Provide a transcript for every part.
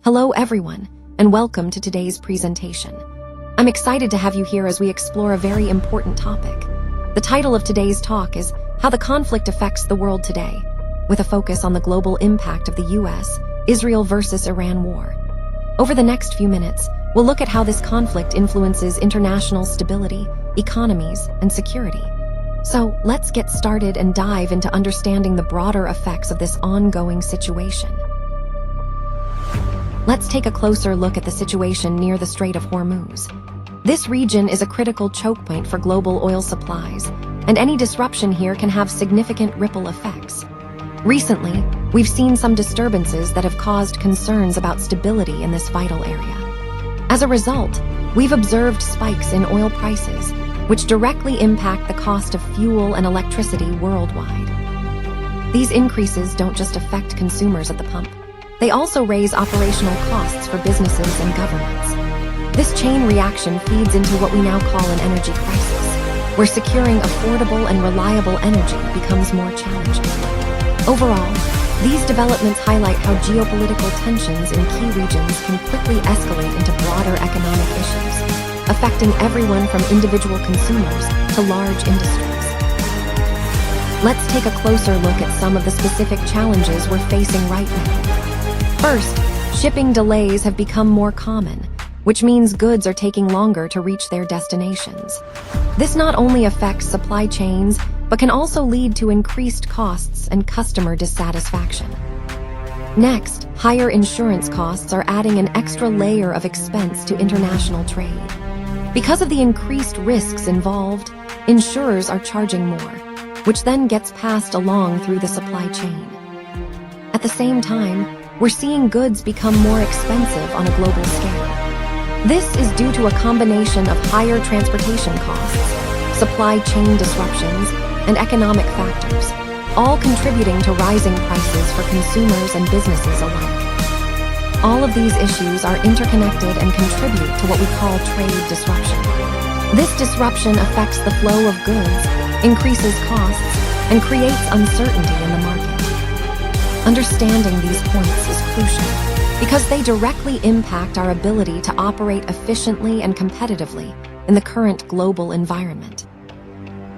Hello everyone, and welcome to today's presentation. I'm excited to have you here as we explore a very important topic. The title of today's talk is How the Conflict Affects the World Today, with a focus on the global impact of the US, Israel versus Iran war. Over the next few minutes, we'll look at how this conflict influences international stability, economies, and security. So let's get started and dive into understanding the broader effects of this ongoing situation. Let's take a closer look at the situation near the Strait of Hormuz. This region is a critical choke point for global oil supplies, and any disruption here can have significant ripple effects. Recently, we've seen some disturbances that have caused concerns about stability in this vital area. As a result, we've observed spikes in oil prices, which directly impact the cost of fuel and electricity worldwide. These increases don't just affect consumers at the pump. They also raise operational costs for businesses and governments. This chain reaction feeds into what we now call an energy crisis, where securing affordable and reliable energy becomes more challenging. Overall, these developments highlight how geopolitical tensions in key regions can quickly escalate into broader economic issues, affecting everyone from individual consumers to large industries. Let's take a closer look at some of the specific challenges we're facing right now. First, shipping delays have become more common, which means goods are taking longer to reach their destinations. This not only affects supply chains, but can also lead to increased costs and customer dissatisfaction. Next, higher insurance costs are adding an extra layer of expense to international trade. Because of the increased risks involved, insurers are charging more, which then gets passed along through the supply chain. At the same time, we're seeing goods become more expensive on a global scale. This is due to a combination of higher transportation costs, supply chain disruptions, and economic factors, all contributing to rising prices for consumers and businesses alike. All of these issues are interconnected and contribute to what we call trade disruption. This disruption affects the flow of goods, increases costs, and creates uncertainty in the market. Understanding these points is crucial because they directly impact our ability to operate efficiently and competitively in the current global environment.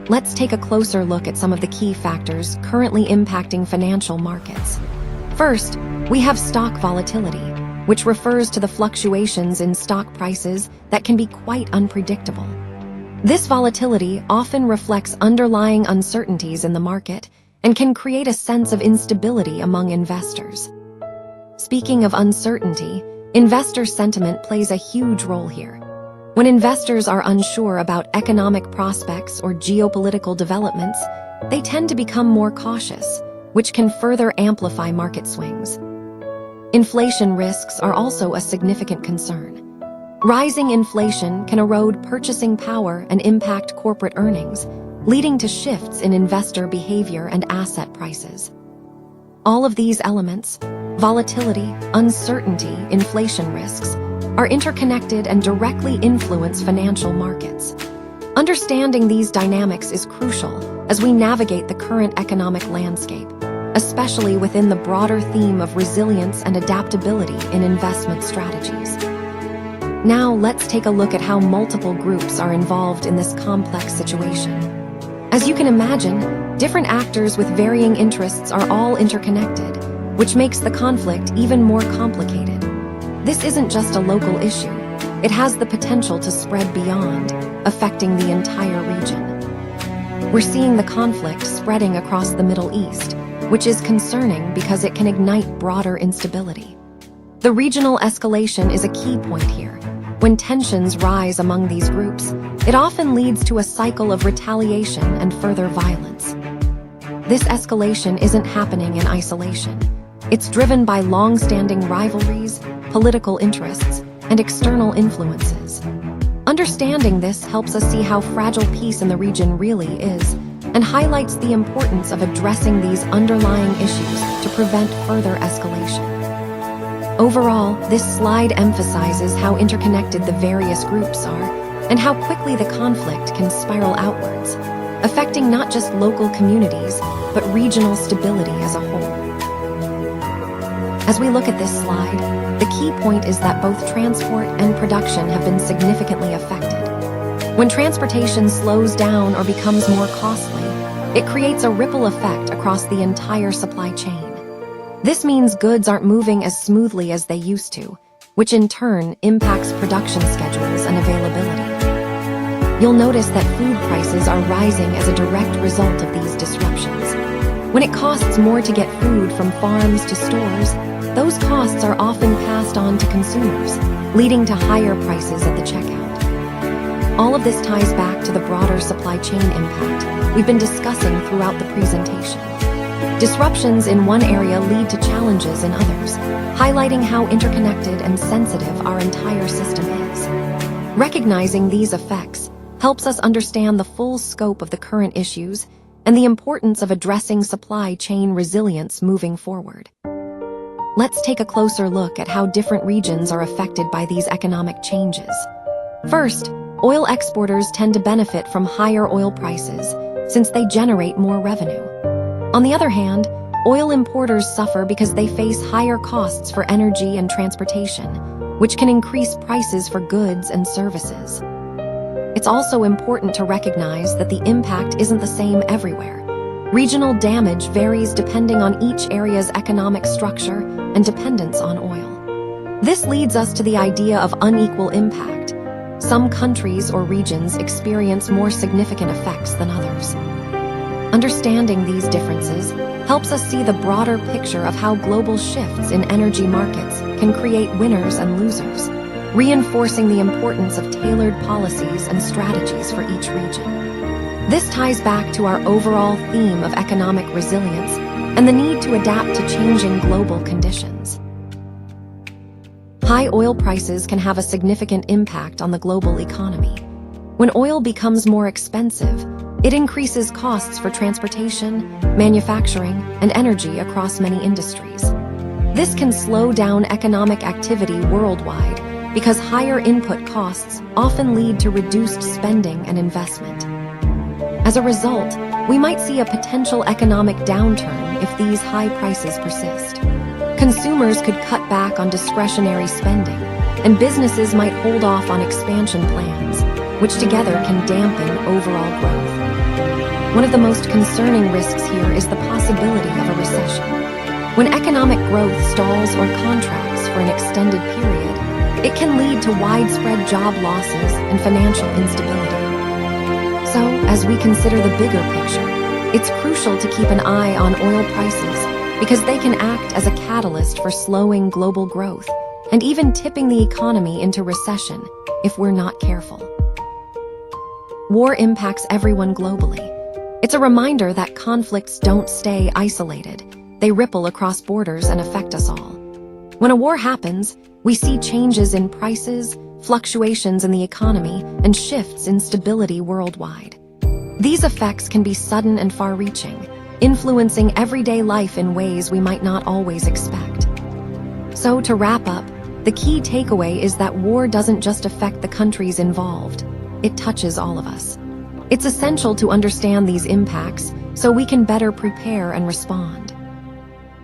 Let's take a closer look at some of the key factors currently impacting financial markets. First, we have stock volatility, which refers to the fluctuations in stock prices that can be quite unpredictable. This volatility often reflects underlying uncertainties in the market and can create a sense of instability among investors. Speaking of uncertainty, investor sentiment plays a huge role here. When investors are unsure about economic prospects or geopolitical developments, they tend to become more cautious, which can further amplify market swings. Inflation risks are also a significant concern. Rising inflation can erode purchasing power and impact corporate earnings, leading to shifts in investor behavior and asset prices. All of these elements, volatility, uncertainty, inflation risks, are interconnected and directly influence financial markets. Understanding these dynamics is crucial as we navigate the current economic landscape, especially within the broader theme of resilience and adaptability in investment strategies. Now let's take a look at how multiple groups are involved in this complex situation. As you can imagine, different actors with varying interests are all interconnected, which makes the conflict even more complicated. This isn't just a local issue. It has the potential to spread beyond, affecting the entire region. We're seeing the conflict spreading across the Middle East, which is concerning because it can ignite broader instability. The regional escalation is a key point here. When tensions rise among these groups, it often leads to a cycle of retaliation and further violence. This escalation isn't happening in isolation. It's driven by long-standing rivalries, political interests, and external influences. Understanding this helps us see how fragile peace in the region really is, and highlights the importance of addressing these underlying issues to prevent further escalation. Overall, this slide emphasizes how interconnected the various groups are and how quickly the conflict can spiral outwards, affecting not just local communities, but regional stability as a whole. As we look at this slide, the key point is that both transport and production have been significantly affected. When transportation slows down or becomes more costly, it creates a ripple effect across the entire supply chain. This means goods aren't moving as smoothly as they used to, which in turn impacts production schedules and availability. You'll notice that food prices are rising as a direct result of these disruptions. When it costs more to get food from farms to stores, those costs are often passed on to consumers, leading to higher prices at the checkout. All of this ties back to the broader supply chain impact we've been discussing throughout the presentation. Disruptions in one area lead to challenges in others, highlighting how interconnected and sensitive our entire system is. Recognizing these effects helps us understand the full scope of the current issues and the importance of addressing supply chain resilience moving forward. Let's take a closer look at how different regions are affected by these economic changes. First, oil exporters tend to benefit from higher oil prices since they generate more revenue. On the other hand, oil importers suffer because they face higher costs for energy and transportation, which can increase prices for goods and services. It's also important to recognize that the impact isn't the same everywhere. Regional damage varies depending on each area's economic structure and dependence on oil. This leads us to the idea of unequal impact. Some countries or regions experience more significant effects than others. Understanding these differences helps us see the broader picture of how global shifts in energy markets can create winners and losers, reinforcing the importance of tailored policies and strategies for each region. This ties back to our overall theme of economic resilience and the need to adapt to changing global conditions. High oil prices can have a significant impact on the global economy. When oil becomes more expensive, it increases costs for transportation, manufacturing, and energy across many industries. This can slow down economic activity worldwide because higher input costs often lead to reduced spending and investment. As a result, we might see a potential economic downturn if these high prices persist. Consumers could cut back on discretionary spending, and businesses might hold off on expansion plans, which together can dampen overall growth. One of the most concerning risks here is the possibility of a recession. When economic growth stalls or contracts for an extended period, it can lead to widespread job losses and financial instability. So, as we consider the bigger picture, it's crucial to keep an eye on oil prices because they can act as a catalyst for slowing global growth and even tipping the economy into recession if we're not careful. War impacts everyone globally. It's a reminder that conflicts don't stay isolated. They ripple across borders and affect us all. When a war happens, we see changes in prices, fluctuations in the economy, and shifts in stability worldwide. These effects can be sudden and far-reaching, influencing everyday life in ways we might not always expect. So, to wrap up, the key takeaway is that war doesn't just affect the countries involved. It touches all of us. It's essential to understand these impacts so we can better prepare and respond.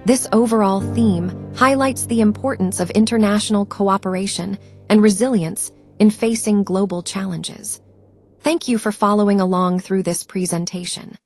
This overall theme highlights the importance of international cooperation and resilience in facing global challenges. Thank you for following along through this presentation.